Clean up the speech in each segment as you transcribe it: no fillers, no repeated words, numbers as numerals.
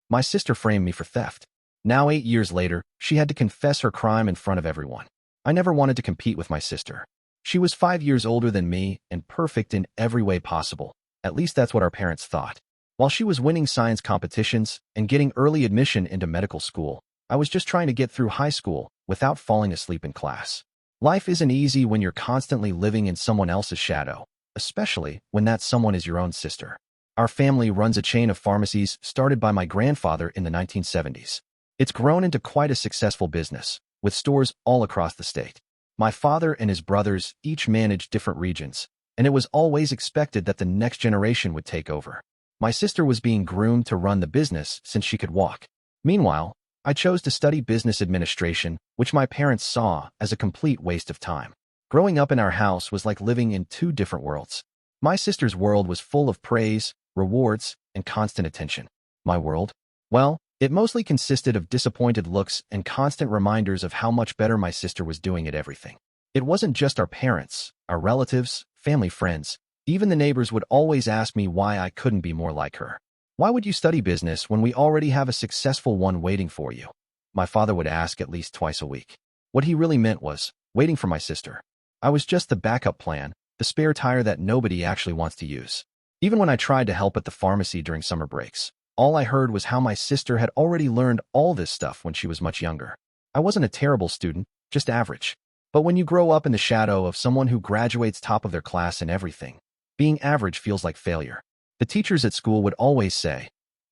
My sister framed me for theft. Now 8 years later, she had to confess her crime in front of everyone. I never wanted to compete with my sister. She was 5 years older than me and perfect in every way possible. At least that's what our parents thought. While she was winning science competitions and getting early admission into medical school, I was just trying to get through high school without falling asleep in class. Life isn't easy when you're constantly living in someone else's shadow, especially when that someone is your own sister. Our family runs a chain of pharmacies started by my grandfather in the 1970s. It's grown into quite a successful business, with stores all across the state. My father and his brothers each managed different regions, and it was always expected that the next generation would take over. My sister was being groomed to run the business since she could walk. Meanwhile, I chose to study business administration, which my parents saw as a complete waste of time. Growing up in our house was like living in two different worlds. My sister's world was full of praise, rewards, and constant attention. My world? Well, it mostly consisted of disappointed looks and constant reminders of how much better my sister was doing at everything. It wasn't just our parents, our relatives, family friends. Even the neighbors would always ask me why I couldn't be more like her. Why would you study business when we already have a successful one waiting for you? My father would ask at least twice a week. What he really meant was, waiting for my sister. I was just the backup plan, the spare tire that nobody actually wants to use. Even when I tried to help at the pharmacy during summer breaks, all I heard was how my sister had already learned all this stuff when she was much younger. I wasn't a terrible student, just average. But when you grow up in the shadow of someone who graduates top of their class in everything, being average feels like failure. The teachers at school would always say,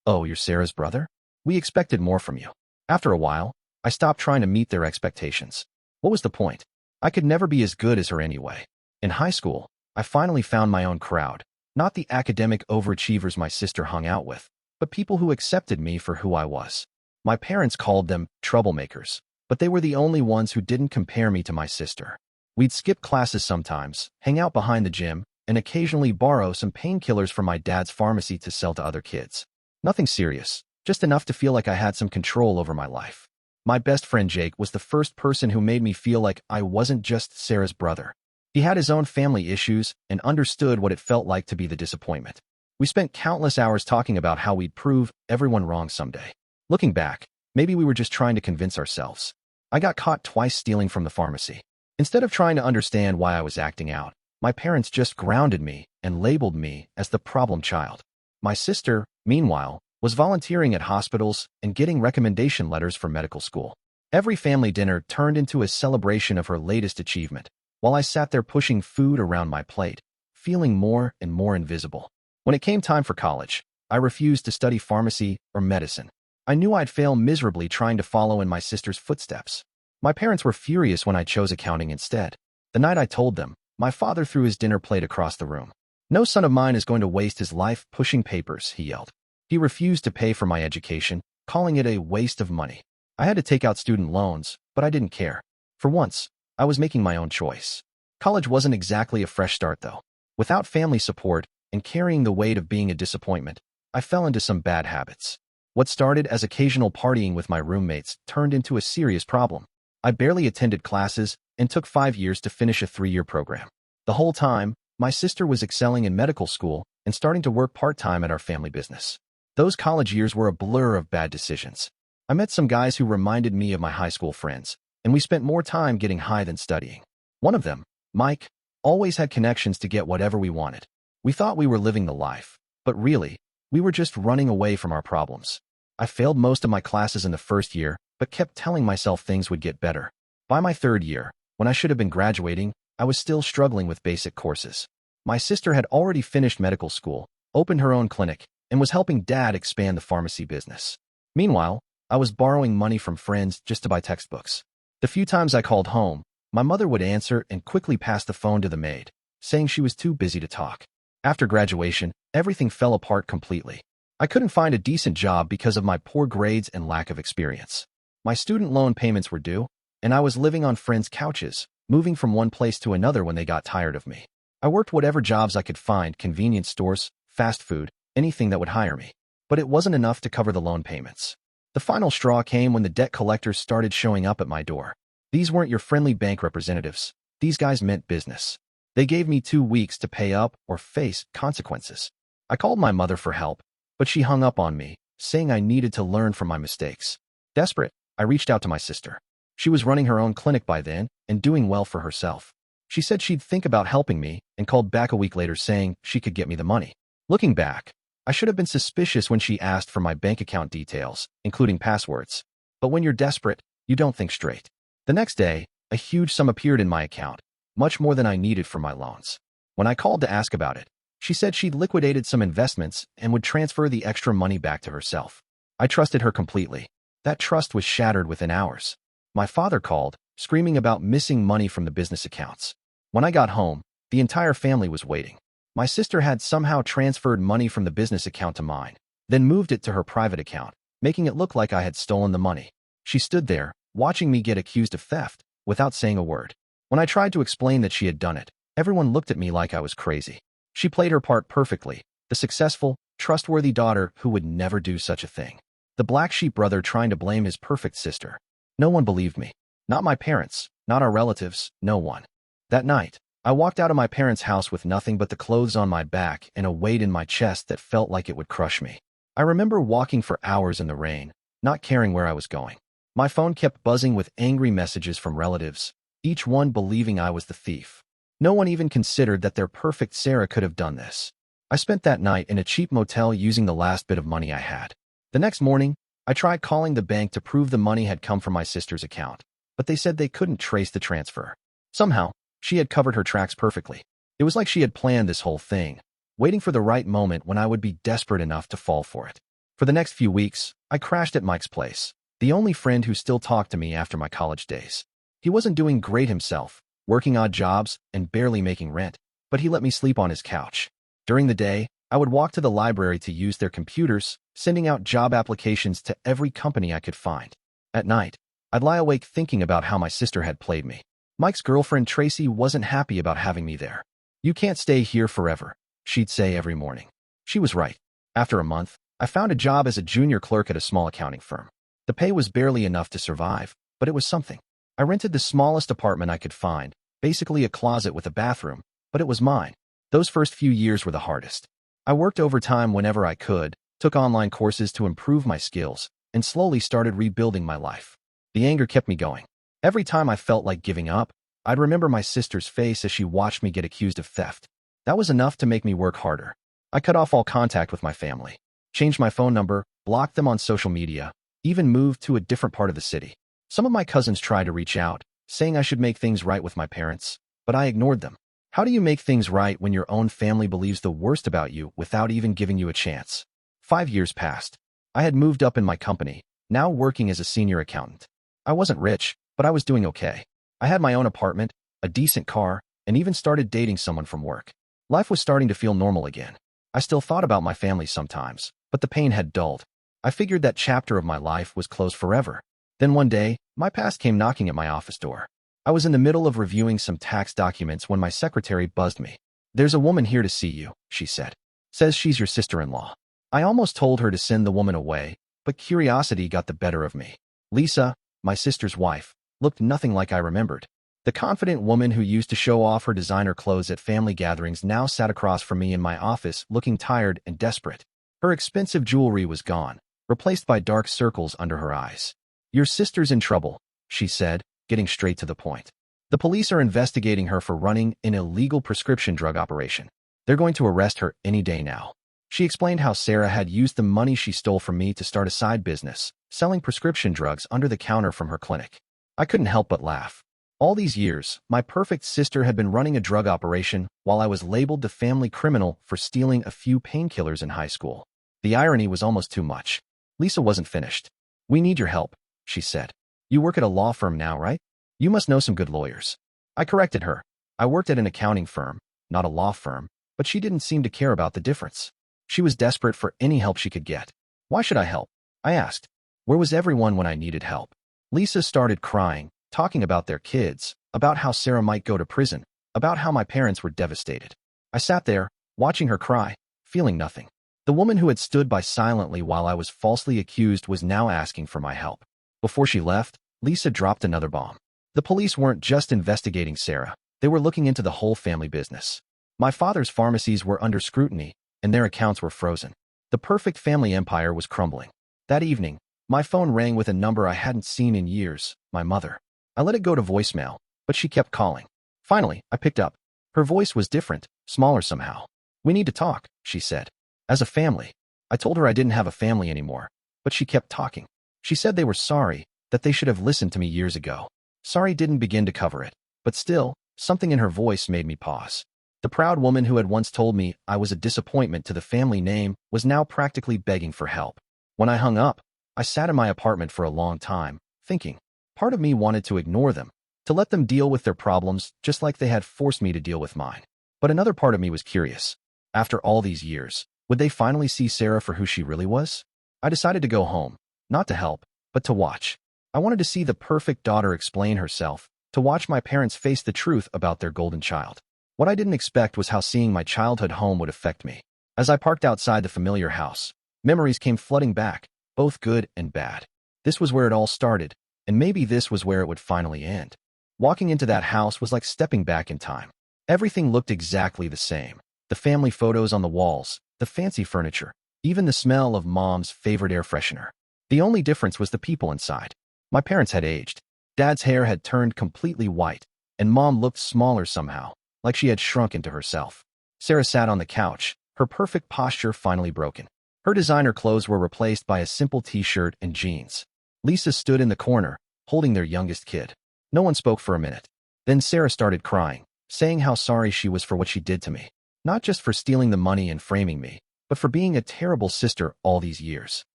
"Oh, you're Sarah's brother? We expected more from you." After a while, I stopped trying to meet their expectations. What was the point? I could never be as good as her anyway. In high school, I finally found my own crowd, not the academic overachievers my sister hung out with, but people who accepted me for who I was. My parents called them troublemakers, but they were the only ones who didn't compare me to my sister. We'd skip classes sometimes, hang out behind the gym, and occasionally borrow some painkillers from my dad's pharmacy to sell to other kids. Nothing serious, just enough to feel like I had some control over my life. My best friend Jake was the first person who made me feel like I wasn't just Sarah's brother. He had his own family issues and understood what it felt like to be the disappointment. We spent countless hours talking about how we'd prove everyone wrong someday. Looking back, maybe we were just trying to convince ourselves. I got caught twice stealing from the pharmacy. Instead of trying to understand why I was acting out, my parents just grounded me and labeled me as the problem child. My sister, meanwhile, was volunteering at hospitals and getting recommendation letters for medical school. Every family dinner turned into a celebration of her latest achievement, while I sat there pushing food around my plate, feeling more and more invisible. When it came time for college, I refused to study pharmacy or medicine. I knew I'd fail miserably trying to follow in my sister's footsteps. My parents were furious when I chose accounting instead. The night I told them, my father threw his dinner plate across the room. "No son of mine is going to waste his life pushing papers," he yelled. He refused to pay for my education, calling it a waste of money. I had to take out student loans, but I didn't care. For once, I was making my own choice. College wasn't exactly a fresh start, though. Without family support and carrying the weight of being a disappointment, I fell into some bad habits. What started as occasional partying with my roommates turned into a serious problem. I barely attended classes and took 5 years to finish a 3-year program. The whole time, my sister was excelling in medical school and starting to work part-time at our family business. Those college years were a blur of bad decisions. I met some guys who reminded me of my high school friends, and we spent more time getting high than studying. One of them, Mike, always had connections to get whatever we wanted. We thought we were living the life, but really, we were just running away from our problems. I failed most of my classes in the first year, but kept telling myself things would get better. By my 3rd year, when I should have been graduating, I was still struggling with basic courses. My sister had already finished medical school, opened her own clinic, and was helping Dad expand the pharmacy business. Meanwhile, I was borrowing money from friends just to buy textbooks. The few times I called home, my mother would answer and quickly pass the phone to the maid, saying she was too busy to talk. After graduation, everything fell apart completely. I couldn't find a decent job because of my poor grades and lack of experience. My student loan payments were due, and I was living on friends' couches, moving from one place to another when they got tired of me. I worked whatever jobs I could find, convenience stores, fast food, anything that would hire me. But it wasn't enough to cover the loan payments. The final straw came when the debt collectors started showing up at my door. These weren't your friendly bank representatives. These guys meant business. They gave me 2 weeks to pay up or face consequences. I called my mother for help, but she hung up on me, saying I needed to learn from my mistakes. Desperate, I reached out to my sister. She was running her own clinic by then and doing well for herself. She said she'd think about helping me and called back a week later saying she could get me the money. Looking back, I should have been suspicious when she asked for my bank account details, including passwords. But when you're desperate, you don't think straight. The next day, a huge sum appeared in my account, much more than I needed for my loans. When I called to ask about it, she said she'd liquidated some investments and would transfer the extra money back to herself. I trusted her completely. That trust was shattered within hours. My father called, screaming about missing money from the business accounts. When I got home, the entire family was waiting. My sister had somehow transferred money from the business account to mine, then moved it to her private account, making it look like I had stolen the money. She stood there, watching me get accused of theft, without saying a word. When I tried to explain that she had done it, everyone looked at me like I was crazy. She played her part perfectly, the successful, trustworthy daughter who would never do such a thing. The black sheep brother trying to blame his perfect sister. No one believed me. Not my parents, not our relatives, no one. That night, I walked out of my parents' house with nothing but the clothes on my back and a weight in my chest that felt like it would crush me. I remember walking for hours in the rain, not caring where I was going. My phone kept buzzing with angry messages from relatives, each one believing I was the thief. No one even considered that their perfect Sarah could have done this. I spent that night in a cheap motel using the last bit of money I had. The next morning, I tried calling the bank to prove the money had come from my sister's account, but they said they couldn't trace the transfer. Somehow, she had covered her tracks perfectly. It was like she had planned this whole thing, waiting for the right moment when I would be desperate enough to fall for it. For the next few weeks, I crashed at Mike's place, the only friend who still talked to me after my college days. He wasn't doing great himself, working odd jobs and barely making rent, but he let me sleep on his couch. During the day, I would walk to the library to use their computers, sending out job applications to every company I could find. At night, I'd lie awake thinking about how my sister had played me. Mike's girlfriend Tracy wasn't happy about having me there. "You can't stay here forever," she'd say every morning. She was right. After a month, I found a job as a junior clerk at a small accounting firm. The pay was barely enough to survive, but it was something. I rented the smallest apartment I could find, basically a closet with a bathroom, but it was mine. Those first few years were the hardest. I worked overtime whenever I could, took online courses to improve my skills, and slowly started rebuilding my life. The anger kept me going. Every time I felt like giving up, I'd remember my sister's face as she watched me get accused of theft. That was enough to make me work harder. I cut off all contact with my family, changed my phone number, blocked them on social media, even moved to a different part of the city. Some of my cousins tried to reach out, saying I should make things right with my parents, but I ignored them. How do you make things right when your own family believes the worst about you without even giving you a chance? 5 years passed. I had moved up in my company, now working as a senior accountant. I wasn't rich, but I was doing okay. I had my own apartment, a decent car, and even started dating someone from work. Life was starting to feel normal again. I still thought about my family sometimes, but the pain had dulled. I figured that chapter of my life was closed forever. Then one day, my past came knocking at my office door. I was in the middle of reviewing some tax documents when my secretary buzzed me. "There's a woman here to see you," she said. "Says she's your sister-in-law." I almost told her to send the woman away, but curiosity got the better of me. Lisa, my sister's wife, looked nothing like I remembered. The confident woman who used to show off her designer clothes at family gatherings now sat across from me in my office looking tired and desperate. Her expensive jewelry was gone, replaced by dark circles under her eyes. "Your sister's in trouble," she said, getting straight to the point. "The police are investigating her for running an illegal prescription drug operation. They're going to arrest her any day now." She explained how Sarah had used the money she stole from me to start a side business, selling prescription drugs under the counter from her clinic. I couldn't help but laugh. All these years, my perfect sister had been running a drug operation while I was labeled the family criminal for stealing a few painkillers in high school. The irony was almost too much. Lisa wasn't finished. "We need your help," she said. "You work at a law firm now, right? You must know some good lawyers." I corrected her. I worked at an accounting firm, not a law firm, but she didn't seem to care about the difference. She was desperate for any help she could get. "Why should I help?" I asked. "Where was everyone when I needed help?" Lisa started crying, talking about their kids, about how Sarah might go to prison, about how my parents were devastated. I sat there, watching her cry, feeling nothing. The woman who had stood by silently while I was falsely accused was now asking for my help. Before she left, Lisa dropped another bomb. The police weren't just investigating Sarah, they were looking into the whole family business. My father's pharmacies were under scrutiny, and their accounts were frozen. The perfect family empire was crumbling. That evening, my phone rang with a number I hadn't seen in years, my mother. I let it go to voicemail, but she kept calling. Finally, I picked up. Her voice was different, smaller somehow. "We need to talk," she said. "As a family." I told her I didn't have a family anymore, but she kept talking. She said they were sorry, that they should have listened to me years ago. Sorry didn't begin to cover it, but still, something in her voice made me pause. The proud woman who had once told me I was a disappointment to the family name was now practically begging for help. When I hung up, I sat in my apartment for a long time, thinking. Part of me wanted to ignore them, to let them deal with their problems just like they had forced me to deal with mine. But another part of me was curious. After all these years, would they finally see Sarah for who she really was? I decided to go home, not to help, but to watch. I wanted to see the perfect daughter explain herself, to watch my parents face the truth about their golden child. What I didn't expect was how seeing my childhood home would affect me. As I parked outside the familiar house, memories came flooding back, both good and bad. This was where it all started, and maybe this was where it would finally end. Walking into that house was like stepping back in time. Everything looked exactly the same. The family photos on the walls, the fancy furniture, even the smell of Mom's favorite air freshener. The only difference was the people inside. My parents had aged. Dad's hair had turned completely white, and Mom looked smaller somehow, like she had shrunk into herself. Sarah sat on the couch, her perfect posture finally broken. Her designer clothes were replaced by a simple t-shirt and jeans. Lisa stood in the corner, holding their youngest kid. No one spoke for a minute. Then Sarah started crying, saying how sorry she was for what she did to me. Not just for stealing the money and framing me, but for being a terrible sister all these years.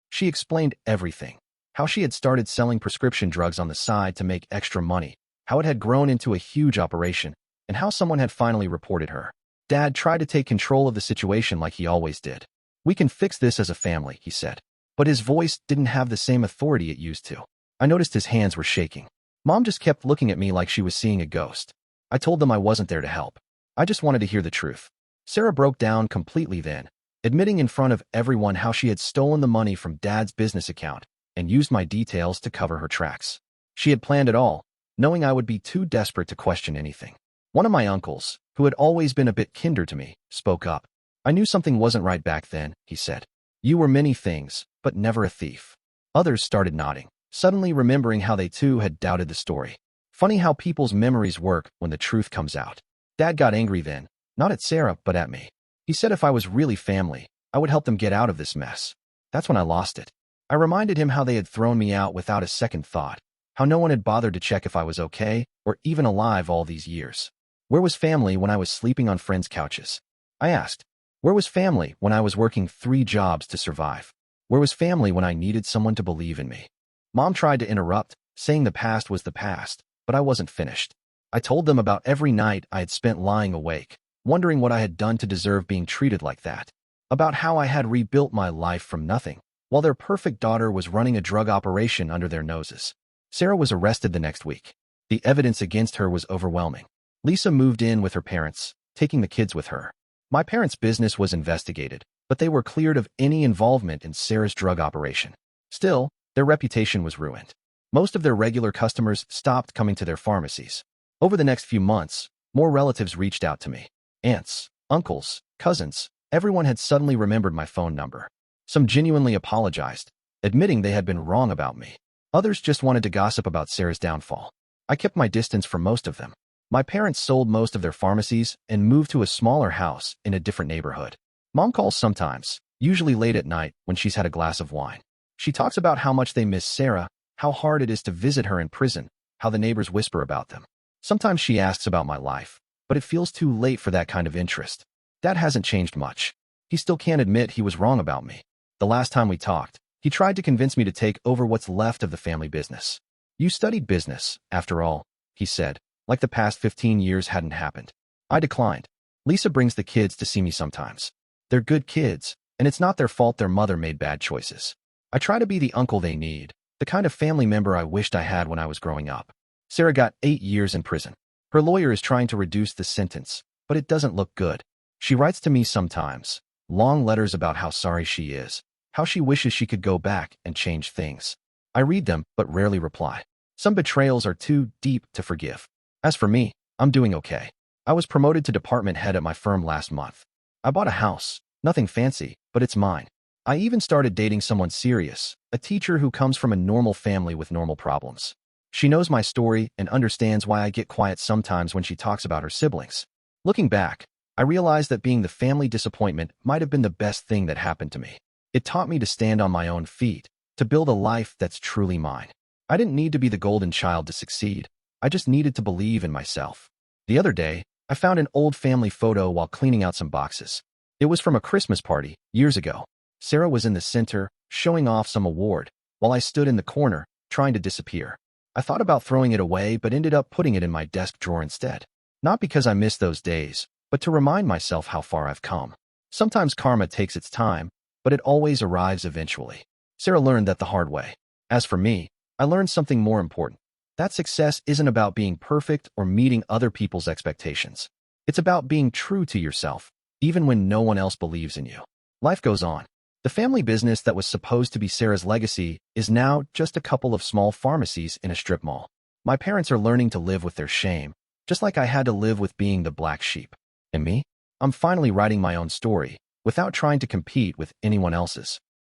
She explained everything. How she had started selling prescription drugs on the side to make extra money, how it had grown into a huge operation, and how someone had finally reported her. Dad tried to take control of the situation like he always did. "We can fix this as a family," he said. But his voice didn't have the same authority it used to. I noticed his hands were shaking. Mom just kept looking at me like she was seeing a ghost. I told them I wasn't there to help. I just wanted to hear the truth. Sarah broke down completely then, admitting in front of everyone how she had stolen the money from Dad's business account and used my details to cover her tracks. She had planned it all, knowing I would be too desperate to question anything. One of my uncles, who had always been a bit kinder to me, spoke up. "I knew something wasn't right back then," he said. "You were many things, but never a thief." Others started nodding, suddenly remembering how they too had doubted the story. Funny how people's memories work when the truth comes out. Dad got angry then, not at Sarah, but at me. He said if I was really family, I would help them get out of this mess. That's when I lost it. I reminded him how they had thrown me out without a second thought, how no one had bothered to check if I was okay or even alive all these years. Where was family when I was sleeping on friends' couches? I asked. Where was family when I was working 3 jobs to survive? Where was family when I needed someone to believe in me? Mom tried to interrupt, saying the past was the past, but I wasn't finished. I told them about every night I had spent lying awake, wondering what I had done to deserve being treated like that. About how I had rebuilt my life from nothing, while their perfect daughter was running a drug operation under their noses. Sarah was arrested the next week. The evidence against her was overwhelming. Lisa moved in with her parents, taking the kids with her. My parents' business was investigated, but they were cleared of any involvement in Sarah's drug operation. Still, their reputation was ruined. Most of their regular customers stopped coming to their pharmacies. Over the next few months, more relatives reached out to me. Aunts, uncles, cousins, everyone had suddenly remembered my phone number. Some genuinely apologized, admitting they had been wrong about me. Others just wanted to gossip about Sarah's downfall. I kept my distance from most of them. My parents sold most of their pharmacies and moved to a smaller house in a different neighborhood. Mom calls sometimes, usually late at night when she's had a glass of wine. She talks about how much they miss Sarah, how hard it is to visit her in prison, how the neighbors whisper about them. Sometimes she asks about my life, but it feels too late for that kind of interest. Dad hasn't changed much. He still can't admit he was wrong about me. The last time we talked, he tried to convince me to take over what's left of the family business. "You studied business, after all," he said, like the past 15 years hadn't happened. I declined. Lisa brings the kids to see me sometimes. They're good kids, and it's not their fault their mother made bad choices. I try to be the uncle they need, the kind of family member I wished I had when I was growing up. Sarah got 8 years in prison. Her lawyer is trying to reduce the sentence, but it doesn't look good. She writes to me sometimes, long letters about how sorry she is, how she wishes she could go back and change things. I read them, but rarely reply. Some betrayals are too deep to forgive. As for me, I'm doing okay. I was promoted to department head at my firm last month. I bought a house, nothing fancy, but it's mine. I even started dating someone serious, a teacher who comes from a normal family with normal problems. She knows my story and understands why I get quiet sometimes when she talks about her siblings. Looking back, I realized that being the family disappointment might have been the best thing that happened to me. It taught me to stand on my own feet, to build a life that's truly mine. I didn't need to be the golden child to succeed. I just needed to believe in myself. The other day, I found an old family photo while cleaning out some boxes. It was from a Christmas party, years ago. Sarah was in the center, showing off some award, while I stood in the corner, trying to disappear. I thought about throwing it away but ended up putting it in my desk drawer instead. Not because I miss those days, but to remind myself how far I've come. Sometimes karma takes its time, but it always arrives eventually. Sarah learned that the hard way. As for me, I learned something more important. That success isn't about being perfect or meeting other people's expectations. It's about being true to yourself, even when no one else believes in you. Life goes on. The family business that was supposed to be Sarah's legacy is now just a couple of small pharmacies in a strip mall. My parents are learning to live with their shame, just like I had to live with being the black sheep. And me? I'm finally writing my own story, without trying to compete with anyone else's.